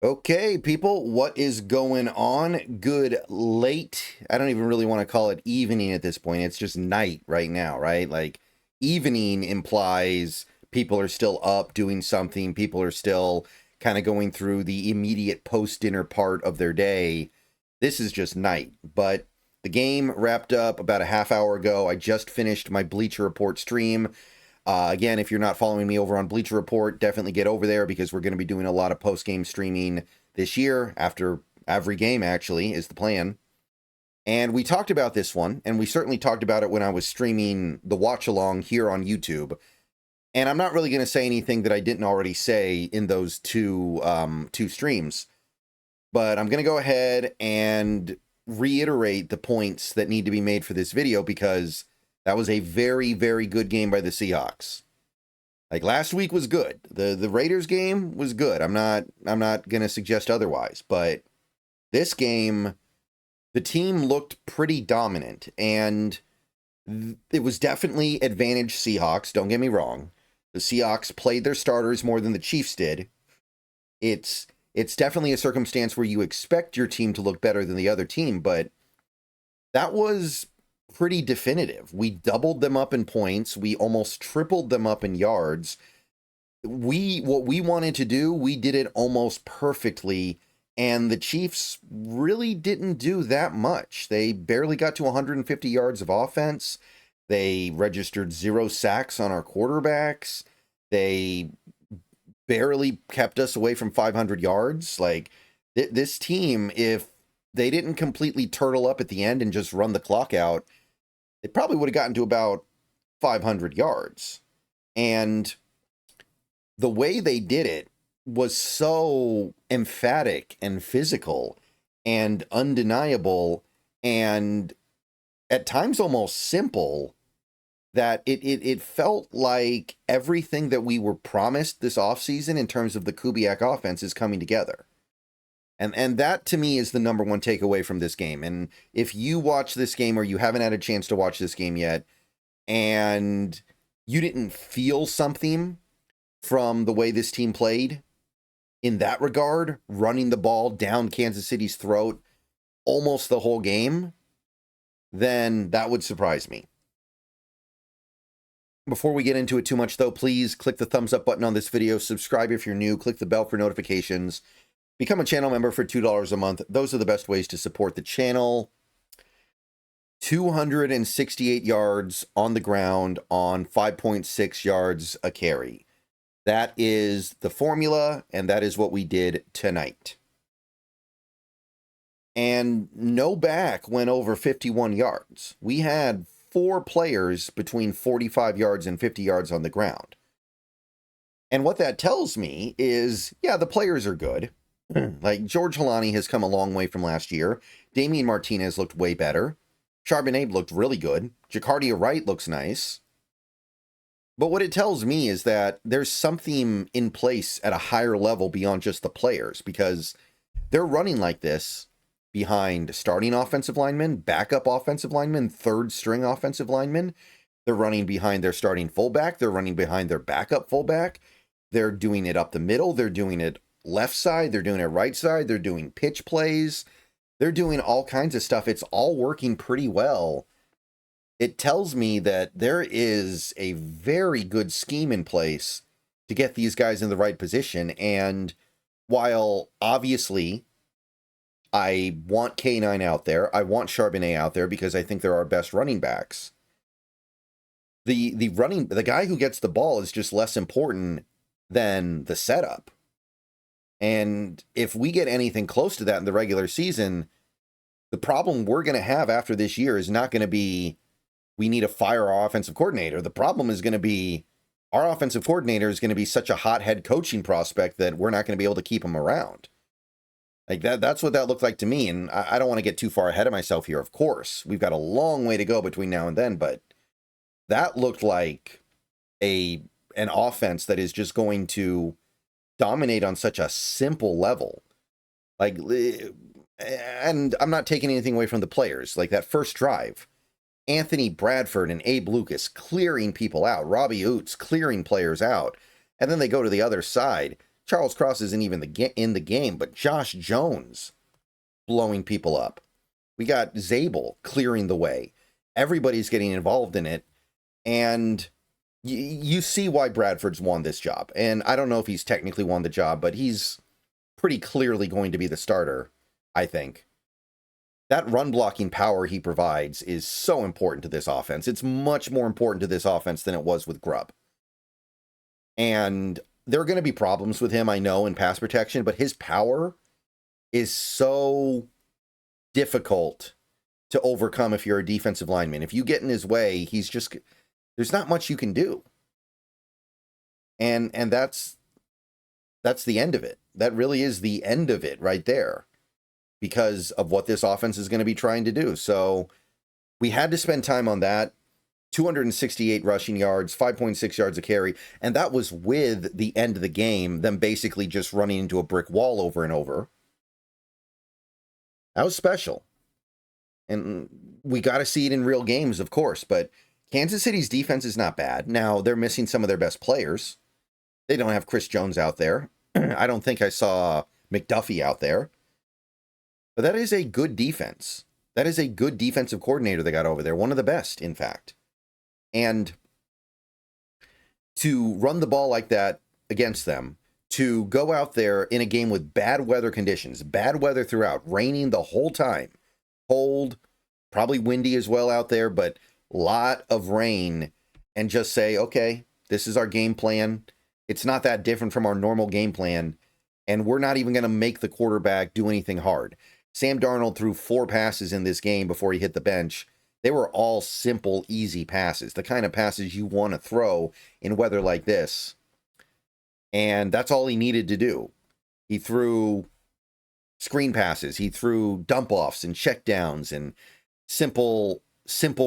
Okay, people, what is going on? Good late. I don't even really want to call it evening at this point. It's just night right now, right? Like, evening implies people are still up doing something. People are still kind of going through the immediate post-dinner part of their day. This is just night. But the game wrapped up about a half hour ago. I just finished my Bleacher Report stream. Again, if you're not following me over on Bleacher Report, definitely get over there because we're going to be doing a lot of post-game streaming this year, after every game, actually, is the plan. And we talked about this one, and we certainly talked about it when I was streaming the watch-along here on YouTube. And I'm not really going to say anything that I didn't already say in those two streams. But I'm going to go ahead and reiterate the points that need to be made for this video because that was a very, very good game by the Seahawks. Like, last week was good. The Raiders game was good. I'm not going to suggest otherwise, but this game, the team looked pretty dominant, and it was definitely advantage Seahawks, don't get me wrong. The Seahawks played their starters more than the Chiefs did. It's definitely a circumstance where you expect your team to look better than the other team, but that was pretty definitive. We doubled them up in points. We almost tripled them up in yards. What we wanted to do, we did it almost perfectly, and the Chiefs really didn't do that much. They barely got to 150 yards of offense. They registered 0 sacks on our quarterbacks. They barely kept us away from 500 yards. Like, this team, if they didn't completely turtle up at the end and just run the clock out, it probably would have gotten to about 500 yards. And the way they did it was so emphatic and physical and undeniable and at times almost simple that it felt like everything that we were promised this offseason in terms of the Kubiak offense is coming together. And that, to me, is the number one takeaway from this game. And if you watch this game or you haven't had a chance to watch this game yet, and you didn't feel something from the way this team played in that regard, running the ball down Kansas City's throat almost the whole game, then that would surprise me. Before we get into it too much, though, please click the thumbs up button on this video, subscribe if you're new, click the bell for notifications. Become a channel member for $2 a month. Those are the best ways to support the channel. 268 yards on the ground on 5.6 yards a carry. That is the formula, and that is what we did tonight. And no back went over 51 yards. We had 4 players between 45 yards and 50 yards on the ground. And what that tells me is, yeah, the players are good. Like, George Holani has come a long way from last year. Damian Martinez looked way better. Charbonnet looked really good. Jacardia Wright looks nice. But what it tells me is that there's something in place at a higher level beyond just the players, because they're running like this behind starting offensive linemen, backup offensive linemen, third string offensive linemen. They're running behind their starting fullback. They're running behind their backup fullback. They're doing it up the middle. They're doing it left side, they're doing it right side, they're doing pitch plays, they're doing all kinds of stuff. It's all working pretty well. It tells me that there is a very good scheme in place to get these guys in the right position. And while obviously I want K9 out there, I want Charbonnet out there because I think they're our best running backs, the guy who gets the ball is just less important than the setup. And if we get anything close to that in the regular season, the problem we're going to have after this year is not going to be we need to fire our offensive coordinator. The problem is going to be our offensive coordinator is going to be such a hot head coaching prospect that we're not going to be able to keep him around. Like that's what that looked like to me. And I don't want to get too far ahead of myself here. Of course, we've got a long way to go between now and then, but that looked like an offense that is just going to dominate on such a simple level. Like, and I'm not taking anything away from the players. Like, that first drive, Anthony Bradford and Abe Lucas clearing people out, Robbie Oots clearing players out, and then they go to the other side. Charles Cross isn't even in the game, but Josh Jones blowing people up. We got Zabel clearing the way. Everybody's getting involved in it. And you see why Bradford's won this job. And I don't know if he's technically won the job, but he's pretty clearly going to be the starter, I think. That run blocking power he provides is so important to this offense. It's much more important to this offense than it was with Grubb. And there are going to be problems with him, I know, in pass protection, but his power is so difficult to overcome if you're a defensive lineman. If you get in his way, there's not much you can do. And that's the end of it. That really is the end of it right there, because of what this offense is going to be trying to do. So we had to spend time on that. 268 rushing yards, 5.6 yards a carry, and that was with the end of the game, them basically just running into a brick wall over and over. That was special. And we got to see it in real games, of course, but Kansas City's defense is not bad. Now, they're missing some of their best players. They don't have Chris Jones out there. I don't think I saw McDuffie out there. But that is a good defense. That is a good defensive coordinator they got over there. One of the best, in fact. And to run the ball like that against them, to go out there in a game with bad weather conditions, bad weather throughout, raining the whole time, cold, probably windy as well out there, but a lot of rain, and just say, okay, this is our game plan. It's not that different from our normal game plan, and we're not even going to make the quarterback do anything hard. Sam Darnold threw 4 passes in this game before he hit the bench. They were all simple, easy passes, the kind of passes you want to throw in weather like this. And that's all he needed to do. He threw screen passes. He threw dump-offs and checkdowns and simple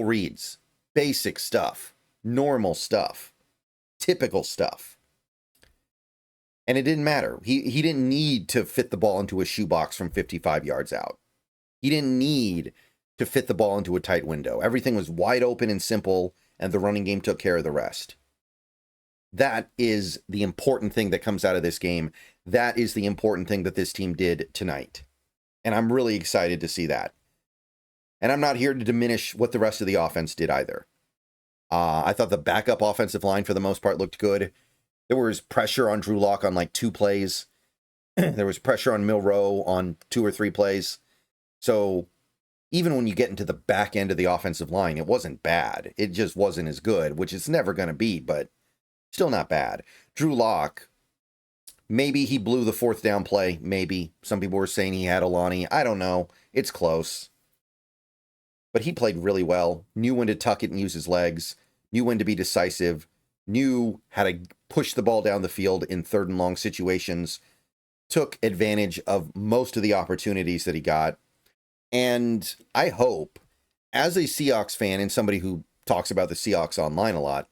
reads, basic stuff, normal stuff, typical stuff. And it didn't matter. He didn't need to fit the ball into a shoebox from 55 yards out. He didn't need to fit the ball into a tight window. Everything was wide open and simple, and the running game took care of the rest. That is the important thing that comes out of this game. That is the important thing that this team did tonight. And I'm really excited to see that. And I'm not here to diminish what the rest of the offense did either. I thought the backup offensive line, for the most part, looked good. There was pressure on Drew Lock on like 2 plays. There was pressure on Milroe on 2 or 3 plays. So even when you get into the back end of the offensive line, it wasn't bad. It just wasn't as good, which it's never going to be, but still not bad. Drew Lock, maybe he blew the 4th down play. Maybe. Some people were saying he had Olani. I don't know. It's close. But he played really well. Knew when to tuck it and use his legs. Knew when to be decisive. Knew how to push the ball down the field in 3rd and long situations. Took advantage of most of the opportunities that he got. And I hope, as a Seahawks fan and somebody who talks about the Seahawks online a lot,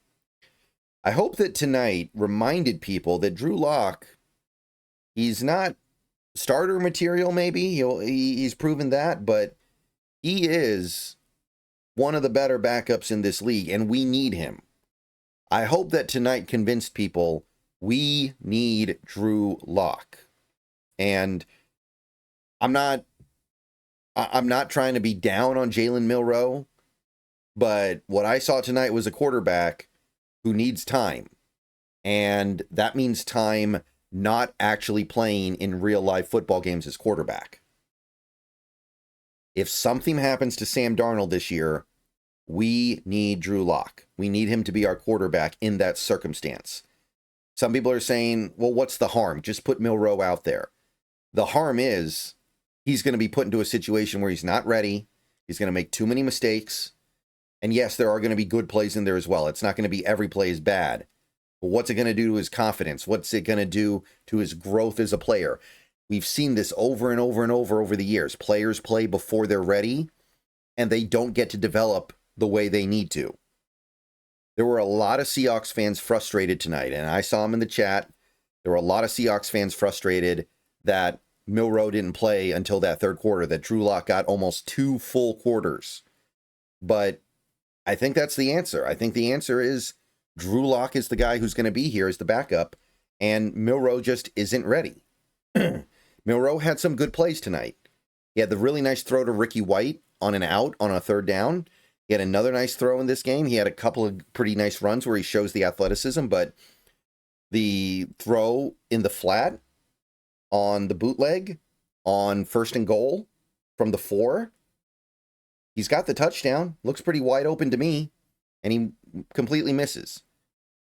I hope that tonight reminded people that Drew Lock, he's not starter material maybe. He's proven that, but he is one of the better backups in this league, and we need him. I hope that tonight convinced people we need Drew Lock. And I'm not trying to be down on Jalen Milroe, but what I saw tonight was a quarterback who needs time. And that means time not actually playing in real life football games as quarterback. If something happens to Sam Darnold this year, we need Drew Lock. We need him to be our quarterback in that circumstance. Some people are saying, well, what's the harm? Just put Milroe out there. The harm is he's going to be put into a situation where he's not ready. He's going to make too many mistakes. And yes, there are going to be good plays in there as well. It's not going to be every play is bad. But what's it going to do to his confidence? What's it going to do to his growth as a player? We've seen this over and over and over the years. Players play before they're ready, and they don't get to develop the way they need to. There were a lot of Seahawks fans frustrated tonight, and I saw them in the chat. There were a lot of Seahawks fans frustrated that Milroe didn't play until that 3rd quarter, that Drew Lock got almost 2 full quarters. But I think that's the answer. I think the answer is Drew Lock is the guy who's going to be here as the backup, and Milroe just isn't ready. Milroe had some good plays tonight. He had the really nice throw to Ricky White on an out on a third down. He had another nice throw in this game. He had a couple of pretty nice runs where he shows the athleticism, but the throw in the flat on the bootleg on 1st and goal from the 4, he's got the touchdown. Looks pretty wide open to me, and he completely misses.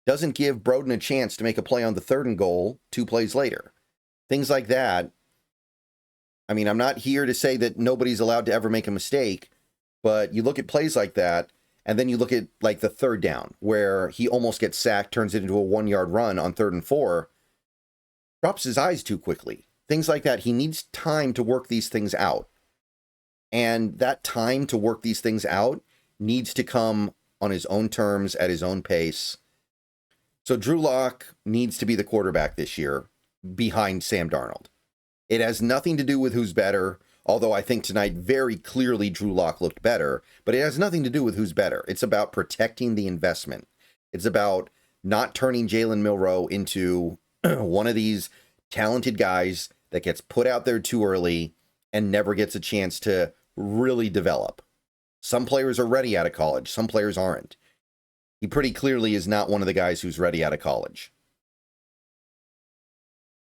Doesn't give Broden a chance to make a play on the 3rd and goal 2 plays later. Things like that. I mean, I'm not here to say that nobody's allowed to ever make a mistake, but you look at plays like that, and then you look at like the 3rd down where he almost gets sacked, turns it into a 1-yard run on 3rd and 4, drops his eyes too quickly. Things like that. He needs time to work these things out. And that time to work these things out needs to come on his own terms, at his own pace. So Drew Lock needs to be the quarterback this year behind Sam Darnold. It has nothing to do with who's better, although I think tonight very clearly Drew Lock looked better, but it has nothing to do with who's better. It's about protecting the investment. It's about not turning Jalen Milroe into one of these talented guys that gets put out there too early and never gets a chance to really develop. Some players are ready out of college. Some players aren't. He pretty clearly is not one of the guys who's ready out of college.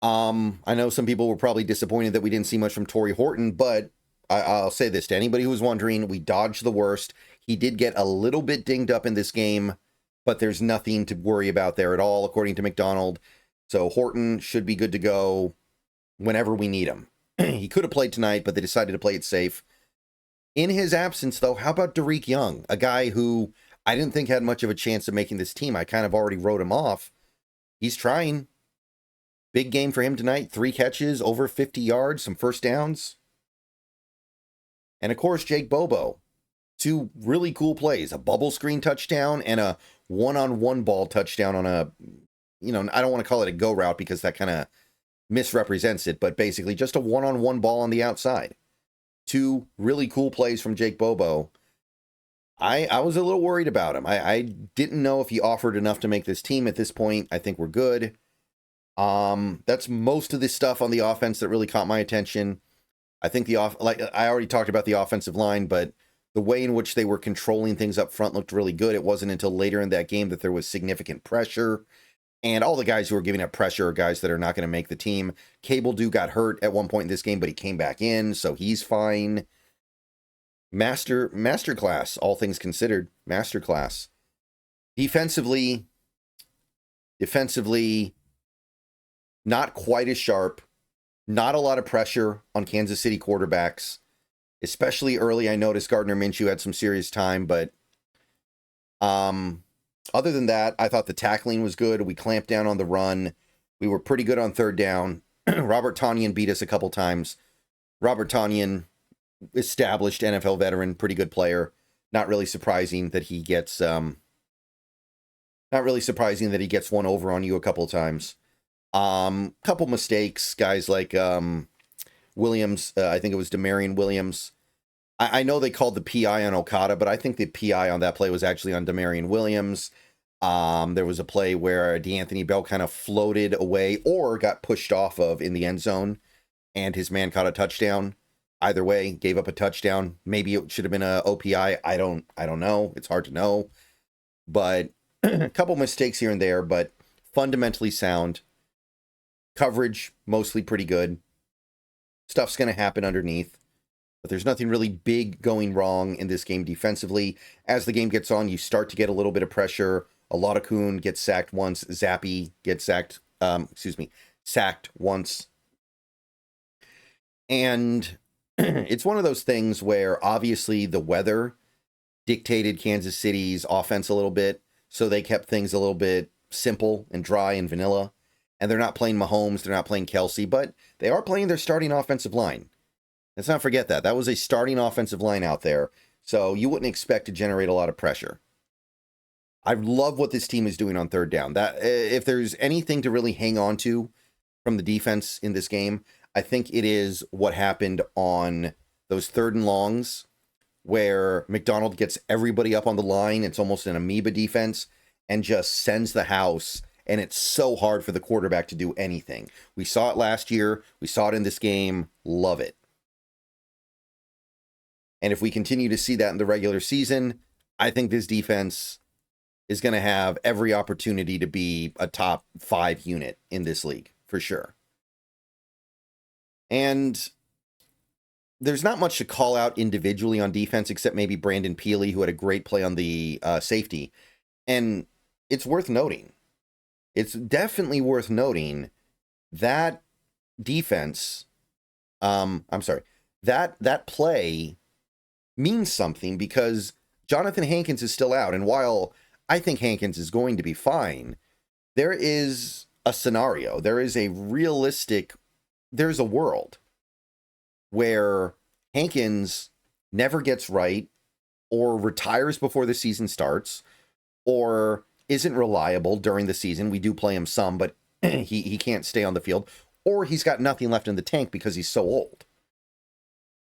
I know some people were probably disappointed that we didn't see much from Torrey Horton, but I'll say this to anybody who was wondering, we dodged the worst. He did get a little bit dinged up in this game, but there's nothing to worry about there at all, according to McDonald. So Horton should be good to go whenever we need him. He could have played tonight, but they decided to play it safe. In his absence, though, how about Derek Young, a guy who I didn't think had much of a chance of making this team. I kind of already wrote him off. He's trying. Big game for him tonight. 3 catches, over 50 yards, some first downs. And of course, Jake Bobo. 2 really cool plays. A bubble screen touchdown and a one-on-one ball touchdown on a, I don't want to call it a go route because that kind of misrepresents it, but basically just a one-on-one ball on the outside. 2 really cool plays from Jake Bobo. I was a little worried about him. I didn't know if he offered enough to make this team at this point. I think we're good. That's most of the stuff on the offense that really caught my attention. I think I already talked about the offensive line, but the way in which they were controlling things up front looked really good. It wasn't until later in that game that there was significant pressure. And all the guys who are giving up pressure are guys that are not going to make the team. Cable Dew got hurt at one point in this game, but he came back in, so he's fine. Masterclass, all things considered. Masterclass. Defensively, not quite as sharp. Not a lot of pressure on Kansas City quarterbacks. Especially early, I noticed Gardner Minshew had some serious time, but other than that, I thought the tackling was good. We clamped down on the run. We were pretty good on 3rd down. Robert Tonyan beat us a couple times. Robert Tonyan, established NFL veteran, pretty good player. Not really surprising that he gets one over on you a couple times. Couple mistakes, guys like Williams. I think it was Demarion Williams. I know they called the PI on Okada, but I think the PI on that play was actually on Demarion Williams. There was a play where DeAnthony Bell kind of floated away or got pushed off of in the end zone, and his man caught a touchdown. Either way, gave up a touchdown. Maybe it should have been a OPI. I don't know. It's hard to know. But a couple mistakes here and there, but fundamentally sound. Coverage, mostly pretty good. Stuff's going to happen underneath. But there's nothing really big going wrong in this game defensively. As the game gets on, you start to get a little bit of pressure. A lot of Kuhn gets sacked once. Zappy gets sacked once. And it's one of those things where obviously the weather dictated Kansas City's offense a little bit. So they kept things a little bit simple and dry and vanilla. And they're not playing Mahomes, they're not playing Kelsey, but they are playing their starting offensive line. Let's not forget that. That was a starting offensive line out there. So you wouldn't expect to generate a lot of pressure. I love what this team is doing on 3rd down. That if there's anything to really hang on to from the defense in this game, I think it is what happened on those 3rd and longs where McDonald gets everybody up on the line. It's almost an amoeba defense and just sends the house and it's so hard for the quarterback to do anything. We saw it last year. We saw it in this game. Love it. And if we continue to see that in the regular season, I think this defense is going to have every opportunity to be a top 5 unit in this league, for sure. And there's not much to call out individually on defense, except maybe Brandon Peely, who had a great play on the safety. And it's worth noting. It's definitely worth noting that defense, that play means something, because Jonathan Hankins is still out. And while I think Hankins is going to be fine, there is a scenario, there's a world where Hankins never gets right, or retires before the season starts, or isn't reliable during the season. We do play him some, but he can't stay on the field, or he's got nothing left in the tank because he's so old.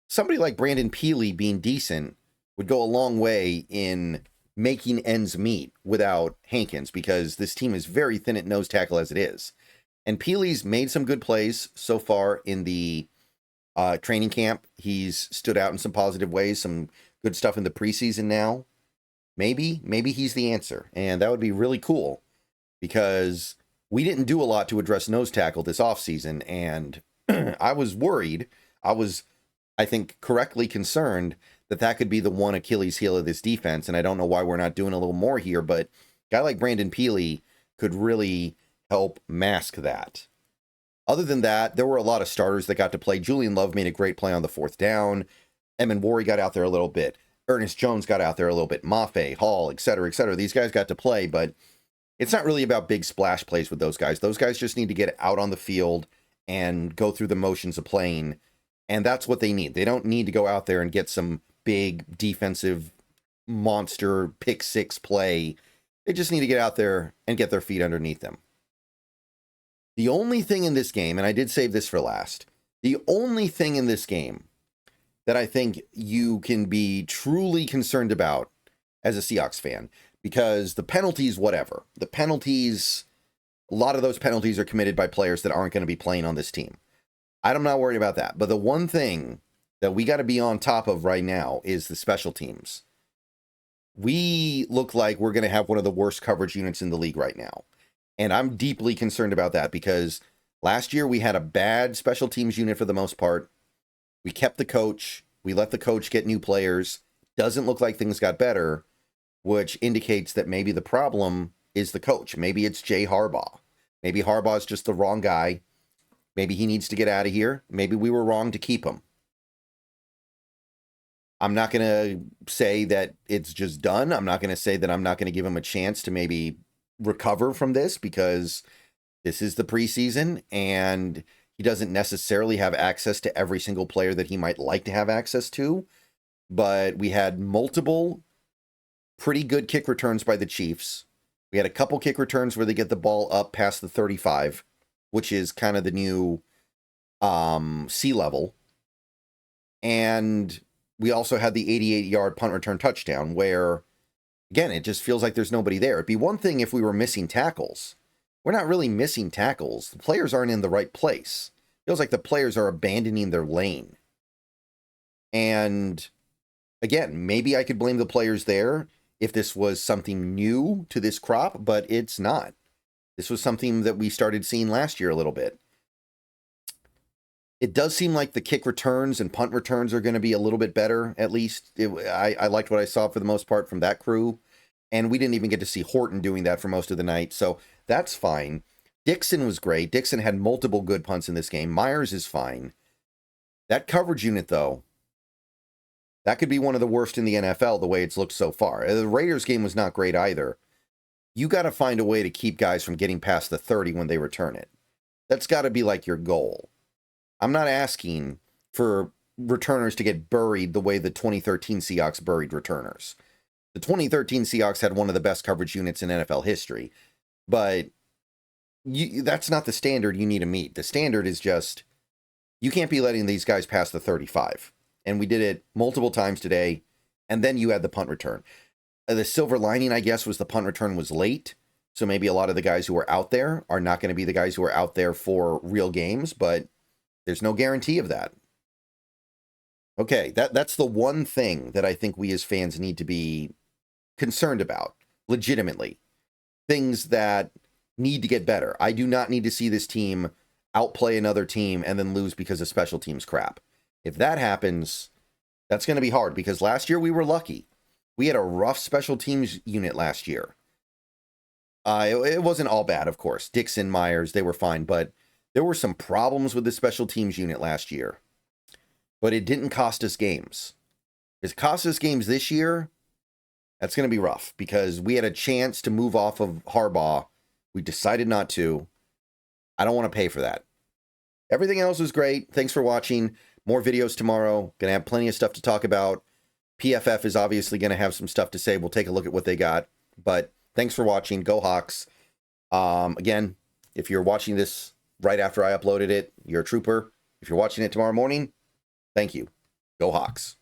Somebody like Brandon Peely being decent would go a long way in making ends meet without Hankins, because this team is very thin at nose tackle as it is. And Peely's made some good plays so far in the training camp. He's stood out in some positive ways, some good stuff in the preseason now. Maybe he's the answer. And that would be really cool, because we didn't do a lot to address nose tackle this offseason. And I was worried. I think, correctly concerned that could be the one Achilles heel of this defense. And I don't know why we're not doing a little more here, but a guy like Brandon Peely could really help mask that. Other than that, there were a lot of starters that got to play. Julian Love made a great play on the 4th down. Emin Wari got out there a little bit. Ernest Jones got out there a little bit. Mafe, Hall, et cetera, et cetera. These guys got to play, but it's not really about big splash plays with those guys. Those guys just need to get out on the field and go through the motions of playing. And that's what they need. They don't need to go out there and get some big defensive monster pick 6 play. They just need to get out there and get their feet underneath them. The only thing in this game, and I did save this for last, the only thing in this game that I think you can be truly concerned about as a Seahawks fan, because the penalties, whatever. The penalties, a lot of those penalties are committed by players that aren't going to be playing on this team. I'm not worried about that. But the one thing that we got to be on top of right now is the special teams. We look like we're going to have one of the worst coverage units in the league right now. And I'm deeply concerned about that, because last year we had a bad special teams unit for the most part. We kept the coach. We let the coach get new players. Doesn't look like things got better, which indicates that maybe the problem is the coach. Maybe it's Jay Harbaugh. Maybe Harbaugh's just the wrong guy. Maybe he needs to get out of here. Maybe we were wrong to keep him. I'm not going to say that it's just done. I'm not going to say that I'm not going to give him a chance to maybe recover from this, because this is the preseason and he doesn't necessarily have access to every single player that he might like to have access to. But we had multiple pretty good kick returns by the Chiefs. We had a couple kick returns where they get the ball up past the 35, which is kind of the new sea level. And we also had the 88-yard punt return touchdown where, again, it just feels like there's nobody there. It'd be one thing if we were missing tackles. We're not really missing tackles. The players aren't in the right place. It feels like the players are abandoning their lane. And again, maybe I could blame the players there if this was something new to this crop, but it's not. This was something that we started seeing last year a little bit. It does seem like the kick returns and punt returns are going to be a little bit better, at least. I liked what I saw for the most part from that crew. And we didn't even get to see Horton doing that for most of the night, so that's fine. Dixon was great. Dixon had multiple good punts in this game. Myers is fine. That coverage unit, though, that could be one of the worst in the NFL the way it's looked so far. The Raiders game was not great either. You got to find a way to keep guys from getting past the 30 when they return it. That's got to be like your goal. I'm not asking for returners to get buried the way the 2013 Seahawks buried returners. The 2013 Seahawks had one of the best coverage units in NFL history, but that's not the standard you need to meet. The standard is just, you can't be letting these guys pass the 35. And we did it multiple times today, and then you had the punt return. The silver lining, I guess, was the punt return was late, So maybe a lot of the guys who are out there are not going to be the guys who are out there for real games, but there's no guarantee of that. Okay, that's the one thing that I think we as fans need to be concerned about, legitimately. Things that need to get better. I do not need to see this team outplay another team and then lose because of special teams crap. If that happens, that's going to be hard, because last year we were lucky. We had a rough special teams unit last year. It wasn't all bad, of course. Dixon, Myers, they were fine, but there were some problems with the special teams unit last year. But it didn't cost us games. If it cost us games this year, that's going to be rough, because we had a chance to move off of Harbaugh. We decided not to. I don't want to pay for that. Everything else was great. Thanks for watching. More videos tomorrow. Going to have plenty of stuff to talk about. PFF is obviously going to have some stuff to say. We'll take a look at what they got. But thanks for watching. Go Hawks. Again, if you're watching this right after I uploaded it, you're a trooper. If you're watching it tomorrow morning, thank you. Go Hawks.